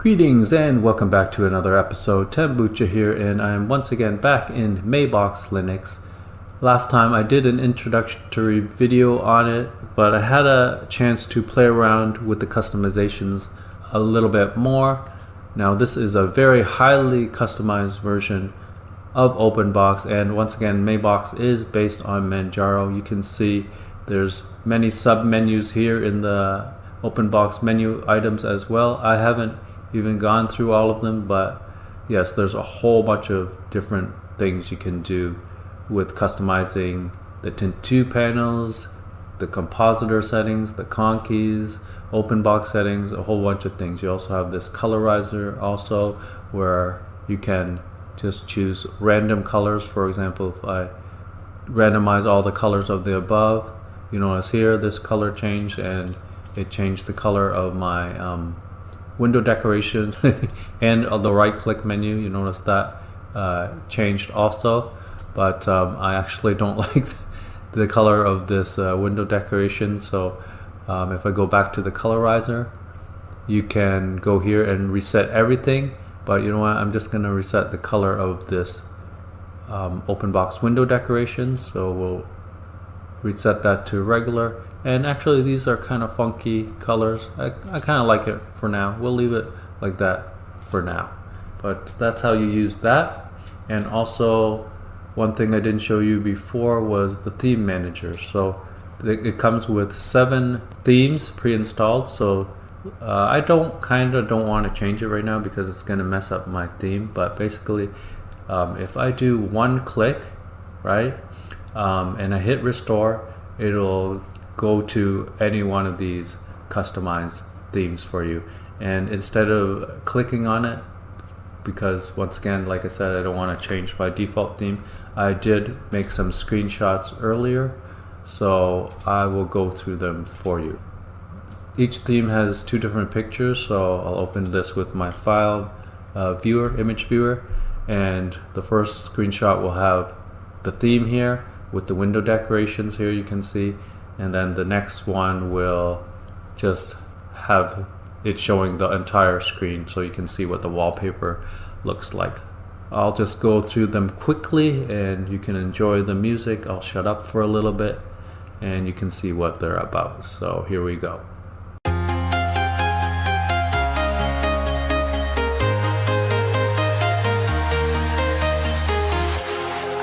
Greetings and welcome back to another episode. Tambucha here, and I am once again back in Mabox Linux. Last time I did an introductory video on it, but I had a chance to play around with the customizations a little bit more. Now this is a very highly customized version of OpenBox, and once again Mabox is based on Manjaro. You can see there's many sub-menus here in the OpenBox menu items as well. I haven't even gone through all of them, but yes, there's a whole bunch of different things you can do with customizing the Tint 2 panels, the compositor settings, the con keys, OpenBox settings, a whole bunch of things. You also have this colorizer also, where you can just choose random colors. For example, if I randomize all the colors of the above, you notice here this color changed, and it changed the color of my window decoration and the right click menu. You notice that changed also, but I actually don't like the color of this window decoration. So if I go back to the colorizer, you can go here and reset everything, but you know what, I'm just gonna reset the color of this OpenBox window decoration. So we'll reset that to regular. And actually these are kind of funky colors. I kind of like it for now. We'll leave it like that for now. But that's how you use that. And also one thing I didn't show you before was the theme manager. So it comes with 7 themes pre-installed. So I don't want to change it right now because it's going to mess up my theme. But basically if I do one click, right, and I hit restore, it'll go to any one of these customized themes for you. And instead of clicking on it, because once again, like I said, I don't want to change my default theme, I did make some screenshots earlier, so I will go through them for you. Each theme has 2 different pictures, so I'll open this with my file viewer, image viewer, and the first screenshot will have the theme here with the window decorations here, you can see. And then the next one will just have it showing the entire screen, so you can see what the wallpaper looks like. I'll just go through them quickly and you can enjoy the music. I'll shut up for a little bit and you can see what they're about. So here we go.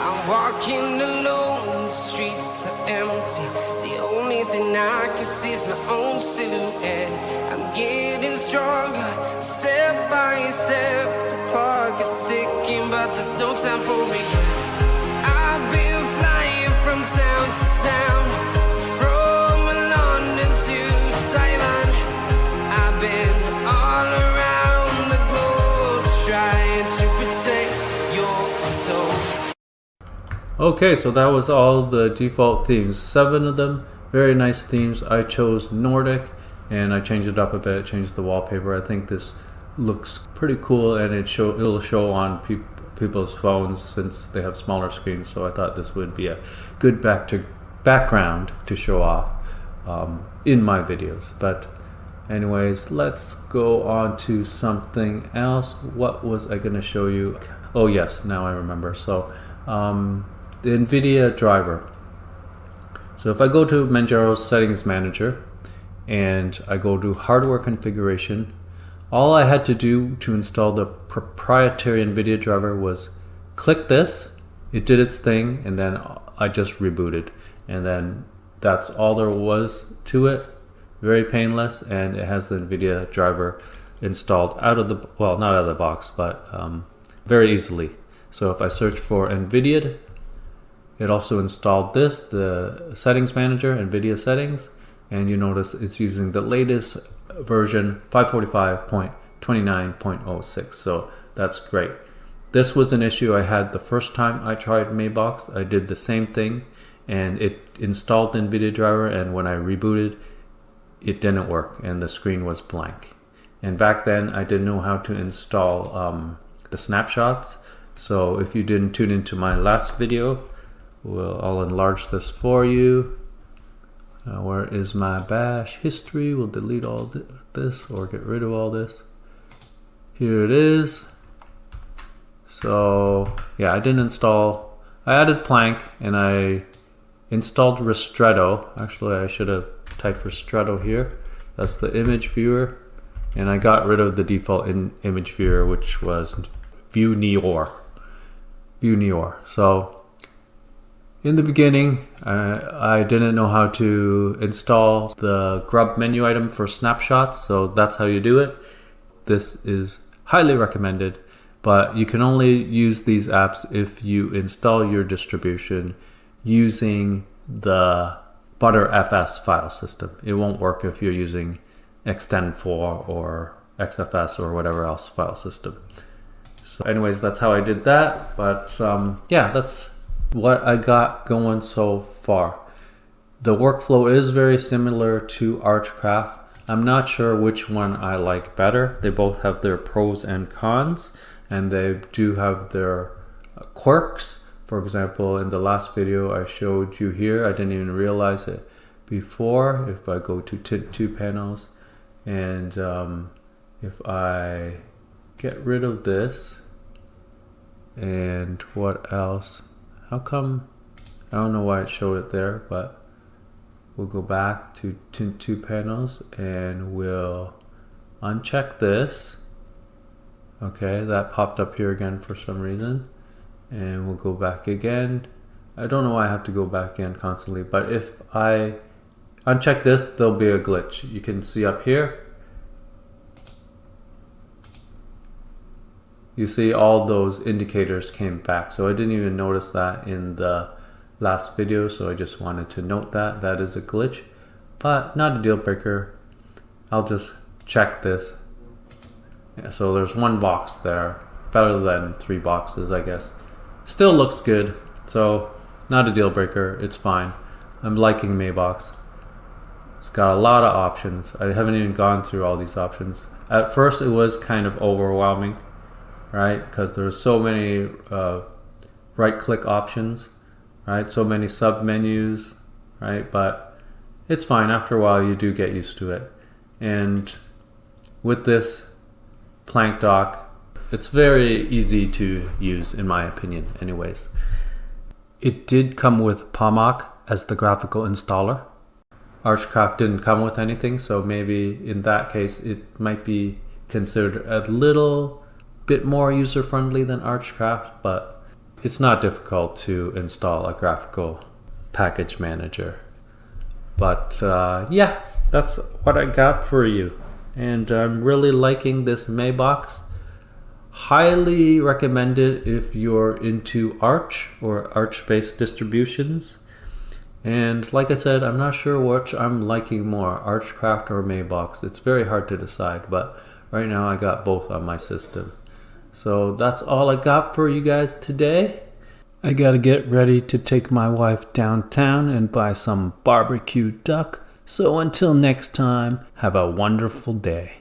I'm walking alone, the streets are empty. The only thing I can see is my own silhouette. I'm getting stronger, step by step. The clock is ticking, but there's no time for regrets. I've been flying from town to town, from London to Taiwan. I've been all around the globe, trying to protect your soul. Okay, so that was all the default themes, 7 of them. Very nice themes. I chose Nordic and I changed it up a bit, changed the wallpaper. I think this looks pretty cool, and it'll show on people's phones since they have smaller screens. So I thought this would be a good background to show off in my videos. But anyways, let's go on to something else. What was I going to show you? Oh yes, now I remember. So the NVIDIA driver. So if I go to Manjaro's settings manager and I go to hardware configuration, all I had to do to install the proprietary NVIDIA driver was click this, it did its thing, and then I just rebooted. And then that's all there was to it. Very painless, and it has the NVIDIA driver installed out of the, well, not out of the box, but very easily. So if I search for NVIDIA, it also installed this, the settings manager, NVIDIA settings, and you notice it's using the latest version 545.29.06, so that's great. This was an issue I had the first time I tried Mabox. I did the same thing and it installed the NVIDIA driver, and when I rebooted, it didn't work and the screen was blank. And back then I didn't know how to install the snapshots, so if you didn't tune into my last video, I'll enlarge this for you. Where is my bash history? We'll delete all this or get rid of all this. here it is. So yeah, I added Planck and I installed Ristretto. Actually, I should have typed Ristretto here. That's the image viewer. And I got rid of the default image viewer, which was Vuneor. So in the beginning, I didn't know how to install the grub menu item for snapshots. So that's how you do it. This is highly recommended, but you can only use these apps if you install your distribution using the Btrfs file system. It won't work if you're using Extend4 or XFS or whatever else file system. So anyways, that's how I did that. But yeah, that's what I got going so far. The workflow is very similar to Archcraft. I'm not sure which one I like better. They both have their pros and cons, and they do have their quirks. For example, in the last video I showed you here, I didn't even realize it before. If I go to Tint 2 panels, and if I get rid of this, and what else? How come? I don't know why it showed it there, but we'll go back to Tint 2 panels and we'll uncheck this. Okay, that popped up here again for some reason. And we'll go back again. I don't know why I have to go back in constantly, but if I uncheck this, there'll be a glitch. You can see up here. You see all those indicators came back. So I didn't even notice that in the last video. So I just wanted to note that that is a glitch, but not a deal breaker. I'll just check this. Yeah, so there's one box there, better than 3 boxes, I guess. Still looks good, so not a deal breaker. It's fine. I'm liking Mabox. It's got a lot of options. I haven't even gone through all these options. At first it was kind of overwhelming, right? Because there were so many right click options, right? So many sub menus, right? But it's fine. After a while you do get used to it. And with this Planck dock, it's very easy to use, in my opinion, anyways. It did come with Pamac as the graphical installer. Archcraft didn't come with anything, so maybe in that case it might be considered a little bit more user-friendly than Archcraft, but it's not difficult to install a graphical package manager. But yeah, that's what I got for you. And I'm really liking this Mabox. Highly recommended if you're into Arch or Arch-based distributions. And like I said, I'm not sure which I'm liking more, Archcraft or Mabox. It's very hard to decide, but right now I got both on my system. So that's all I got for you guys today. I gotta get ready to take my wife downtown and buy some barbecue duck. So until next time, have a wonderful day.